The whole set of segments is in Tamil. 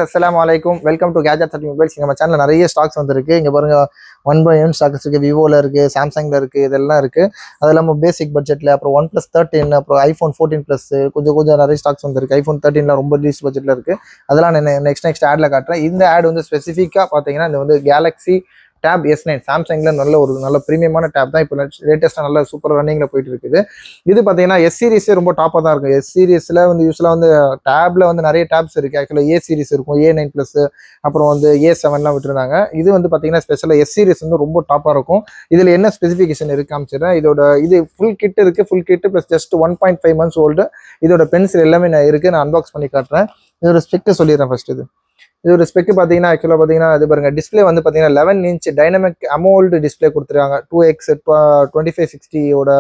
அஸ்ஸலாமு அலைக்கும். Welcome to gadget 30 mobiles. நம்ம சேனல்ல நிறைய ஸ்டாக்ஸ் வந்துருக்கு. இங்க பாருங்க, 1/1 ஸ்டாக்ஸ் இருக்கு. விவோல இருக்கு, சாம்சங்ல இருக்கு, இதெல்லாம் இருக்கு. அது இல்லாம பேசிக் பட்ஜெட்ல அப்புறம் ஒன் பிளஸ் 13, அப்புறம் ஐபோன் 14 பிளஸ் கொஞ்சம் கொஞ்சம் நிறைய ஸ்டாக்ஸ் வந்துருக்கு. ஐபோன் 13ல ரொம்ப லீஸ்ட் பட்ஜெட்ல இருக்கு. அதெல்லாம் நான் நெக்ஸ்ட் ஆட்ல காட்டுறேன். இந்த ஆட் வந்து ஸ்பெசிஃபிக்கா பாத்தீங்கன்னா இந்த வந்து கேலக்ஸி டேப் S9 சாம்சங்ல நல்ல பிரீமியமான டேப் தான். இப்போ லேட்டஸ்டா நல்ல சூப்பர் ரன்னிங்ல போயிட்டு இருக்குது. இது பாத்தீங்கன்னா எஸ் சீரிஸ் ரொம்ப டாப்பா தான் இருக்கும். எஸ் சீரிஸ்ல வந்து யூஸ்வலா வந்து டேப்ல வந்து நிறைய டேப்ஸ் இருக்கு. ஆக்சுவலா ஏ சீரிஸ் இருக்கும், A9 பிளஸ், அப்புறம் வந்து A7லாம் விட்டுருந்தாங்க. இது வந்து பாத்தீங்கன்னா ஸ்பெஷலா எஸ் சீரிஸ் வந்து ரொம்ப டாப்பா இருக்கும். இதுல என்ன ஸ்பெசிஃபிகேஷன் இருக்கு காமிச்சிடுறேன். இது ஃபுல் கிட் இருக்கு. Full kit plus just 1.5 months old. இதோட பென்சில் எல்லாமே இருக்கு. நான் அன்பாக்ஸ் பண்ணி காட்டுறேன். இதோட ஸ்பெக் சொல்லிடுறேன் ஃபர்ஸ்ட். இதோட ஸ்பெக் பார்த்தீங்கன்னா ஆக்சுவலாக பார்த்தீங்கன்னா இது பாருங்க, டிஸ்பிளே வந்து பார்த்தீங்கன்னா 11 inch டைனமிக் அமோல்டு டிஸ்பிளே கொடுத்துருக்காங்க. 2x 2560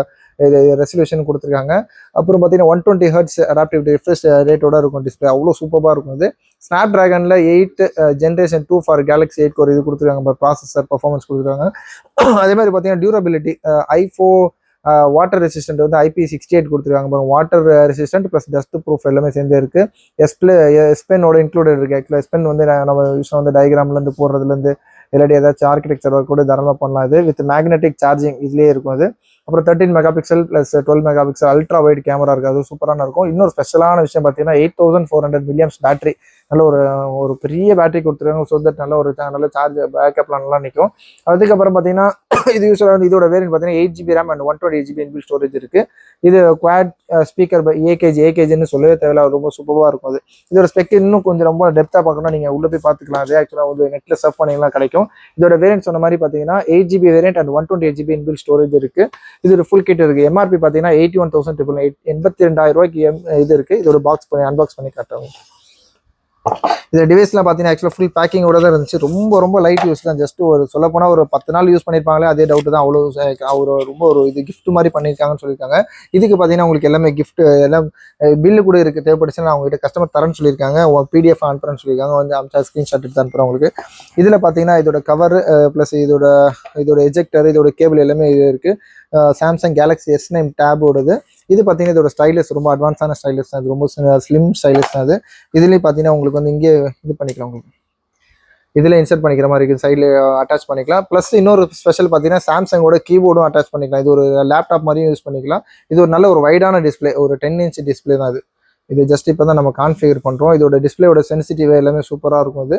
இது ரெசல்யூஷன் கொடுத்துருக்காங்க. அப்புறம் பார்த்தீங்கன்னா 120 Hz அடாப்டிவ் ரிஃப்ரெஷ் ரேட்டோட இருக்கும் டிஸ்பிளே. அவ்வளோ சூப்பராக இருக்கும். இது ஸ்னாப் டிராகனில் 8 Gen 2 ஃபார் கேலக்ஸி 8 core இது கொடுத்துருக்காங்க. ப்ராசஸர் பர்ஃபார்மன்ஸ் கொடுத்துருக்காங்க. அதே மாதிரி பார்த்தீங்கன்னா டியூரபிலிட்டி i4 வாட்டர் ரெசிஸ்டன்ட் வந்து IP68 கொடுத்துருக்காங்க. Water resistant plus dust proof எல்லாமே சேர்ந்து இருக்கு. எஸ்பெனோட இன்க்ளூடட் இருக்கு. ஆக்சுவலாக எஸ்பென் வந்து நம்ம யூஸ் வந்து டயக்ராம்லேருந்து போடுறதுலேருந்து இல்லாட்டி ஏதாச்சும் ஆர்கிடெக்சர் ஒர்க் கூட தாராளமாக பண்ணலாம். இது வித் மேக்னெட்டிக் சார்ஜிங் இதுலேயே இருக்கும். அது அப்புறம் 13 MP plus 12 MP ultra wide camera இருக்குது. அது சூப்பரான இருக்கும். இன்னொரு ஸ்பெஷலான விஷயம் பார்த்தீங்கன்னா 8400 mAh பேட்டரி. நல்ல ஒரு பெரிய பேட்டரி கொடுத்துருக்காங்க. ஸோ தட் நல்ல சார்ஜ் பேக்கப்லாம் நல்லா நிற்கும். அதுக்கப்புறம் பார்த்தீங்கன்னா இது யூஸ்வலாக வந்து இதோட வேரியன்ட் பார்த்தீங்கன்னா 8GB RAM and 128GB inbuilt storage இருக்கு. இது குவாட் ஸ்பீக்கர் ஏகேஜின்னு சொல்லவே தேவையில்ல. ரொம்ப சூப்பராக இருக்கும். அது இதோட ஸ்பெக் இன்னும் கொஞ்சம் ரொம்ப டெப்த்தாக பார்க்கணும், நீங்கள் உள்ள போய் பார்த்துக்கலாம். அது ஆக்சுவலாக வந்து நெட்டில் சர்ஃப் பண்ணிங்கலாம் கிடைக்கும். இதோட வேரியன்ட் சொன்ன மாதிரி பார்த்தீங்கன்னா 8GB variant and 128GB inbuilt storage இருக்கு. இது ஒரு ஃபுல் கிட் இருக்கு. MRP பார்த்தீங்கன்னா 81,888 82,000 இது இருக்கு. இதோட பாக்ஸ் பண்ணி அன்பாக்ஸ் பண்ணி காட்டுறாங்க. இந்த டிவைஸ்லாம் பார்த்தீங்கன்னா ஆக்சுவலாக ஃபுல் பேக்கிங்கோட தான் இருந்துச்சு. ரொம்ப லைட் யூஸ் தான். ஜஸ்ட் ஒரு சொல்ல போனால் ஒரு 10 நாள் யூஸ் பண்ணியிருப்பாங்களே, அதே டவுட் தான். அவ்வளோ ரொம்ப இது கிஃப்ட் மாதிரி பண்ணியிருக்காங்கன்னு சொல்லியிருக்காங்க. இதுக்கு பார்த்தீங்கன்னா உங்களுக்கு எல்லாமே கிஃப்ட் எல்லாம் பில்லு கூட இருக்குது. தேவைப்படுச்சுன்னா நான் அவங்ககிட்ட கஸ்டமர் தரேன்னு சொல்லியிருக்காங்க. PDF அனுப்புறேன்னு சொல்லியிருக்காங்க. வந்து அமிச்சா ஸ்க்ரீன்ஷாட் எடுத்து அனுப்புகிறேன் உங்களுக்கு. இதில் பார்த்தீங்கன்னா இதோட கவர் ப்ளஸ் இதோட எஜெக்டர், இதோட கேபிள் எல்லாமே இது இருக்குது. Samsung Galaxy S9 டேபோடது. இது பார்த்தீங்கன்னா இதோட ஸ்டைலஸ் ரொம்ப அட்வான்ஸான ஸ்டைலஸ் தான். இது ரொம்ப ஸ்லிம் ஸ்டைலஸ் தான். அது இதுலேயும் பார்த்தீங்கன்னா உங்களுக்கு வந்து இங்கே இது பண்ணிக்கலாம். உங்களுக்கு இதில் இன்சர்ட் பண்ணிக்கிற மாதிரி இருக்குது. சைடில் அட்டாச் பண்ணிக்கலாம். ப்ளஸ் இன்னொரு ஸ்பெஷல் பார்த்தீங்கன்னா சாம்சங்கோட கீபோர்டும் அட்டாச் பண்ணிக்கலாம். இது ஒரு லேப்டாப் மாதிரியும் யூஸ் பண்ணிக்கலாம். இது ஒரு நல்ல ஒரு வைடான டிஸ்பிளே, ஒரு 10 inch டிஸ்பிளே தான். இது ஜஸ்ட் இப்போ தான் நம்ம கான்ஃபிகர் பண்ணுறோம். இதோட டிஸ்பிளேயோட சென்சிட்டிவ் எல்லாமே சூப்பராக இருக்கும்.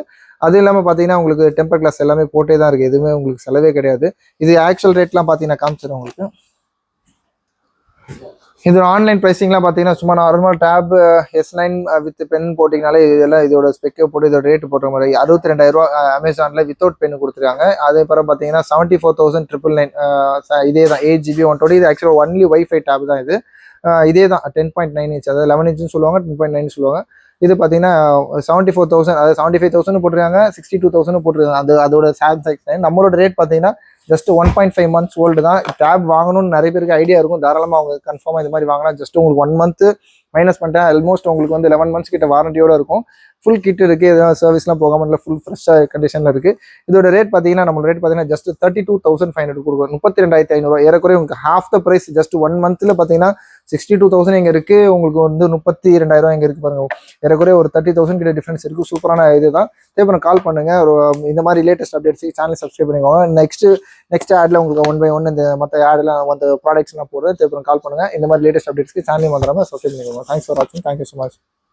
அது இல்லாமல் பார்த்தீங்கன்னா உங்களுக்கு டெம்பர் கிளாஸ் எல்லாமே போட்டே தான் இருக்குது. எதுவுமே உங்களுக்கு செலவே கிடையாது. இது ஆக்சுவல் ரேட்லாம் பார்த்தீங்கன்னா காமிச்சிடும் உங்களுக்கு. இது ஆன்லைன் ப்ரைஸிங்லாம் பார்த்தீங்கன்னா சும்மா normal tab S9 with pen போட்டிங்கனாலே இதெல்லாம் இதோட ஸ்பெக்கை போட்டு இதோட ரேட் போடுற மாதிரி 62,000 அமேசானில் வித்தவுட் பென் கொடுத்துருக்காங்க. அதே பிறகு பார்த்தீங்கன்னா 74,999 இதே தான் 8GB 120. இது ஆக்சுவலாக ஒன்லி வைஃபை டேப் தான். இதே தான் 10.9 inch, அதாவது 11 inch சொல்லுவாங்க, 10.9 சொல்லுவாங்க. இது பார்த்தீங்கன்னா 74,000, அதாவது 75,000 போட்டிருக்காங்க, 62,000 போட்டிருக்காங்க. அதோட சாம்சங் நம்மளோட ரேட் பார்த்தீங்கன்னா ஜஸ்ட் 1.5 months ஓல்டு தான். டேப் வாங்கணும்னு நிறைய பேருக்கு ஐடியா இருக்கும். தாராளமாக அவங்க கன்ஃபார்மாக இந்த மாதிரி வாங்கலாம். ஜஸ்ட் உங்களுக்கு 1 month மைனஸ் பண்ணிட்டேன். ஆல்மோஸ்ட் உங்களுக்கு வந்து 11 months கிட்ட வாரண்டியோட இருக்கும். ஃபுல் கிட் இருக்குது. எதாவது சர்வீஸ்லாம் போகாமல் இல்லை, ஃபுல் ஃப்ரெஷ்ஷாக கண்டிஷனில் இருக்குது. இதோட ரேட் பார்த்தீங்கன்னா நம்ம ரேட் பார்த்தீங்கன்னா ஜஸ்ட் 32,500 கொடுக்கும். 32,500 ஏறக்குறைய உங்களுக்கு ஹாஃப் த ப்ரைஸ். ஜஸ்ட் 1 monthல பார்த்தீங்கன்னா 62,000 எங்கே இருக்குது, உங்களுக்கு வந்து 32,000 எங்கே இருக்குது பாருங்க. ஏறக்குறைய ஒரு 30,000 கிட்ட டிஃப்ரென்ஸ் இருக்குது. சூப்பரான இதுதான். தேவைப்படும் கால் பண்ணுங்க. இந்த மாதிரி லேட்டஸ்ட் அப்டேட்ஸ் சேனல் சப்ஸ்கிரைப் பண்ணிக்கோங்க. நெக்ஸ்ட் ஆட்ல உங்களுக்கு 1 by 1 இந்த மற்ற ஆட்லாம் அந்த ப்ராடக்ட்ஸ்லாம் போடுறது. தேவைப்படும் கால் பண்ணுங்க. இந்த மாதிரி லேட்டஸ்ட் அப்டேட்ஸ்க்கு சேனல் வந்துடாமல் சப்ஸ்கிரைப் பண்ணிக்கோங்க. தேங்க்ஸ் ஃபார் வாட்சிங். Thank you so much.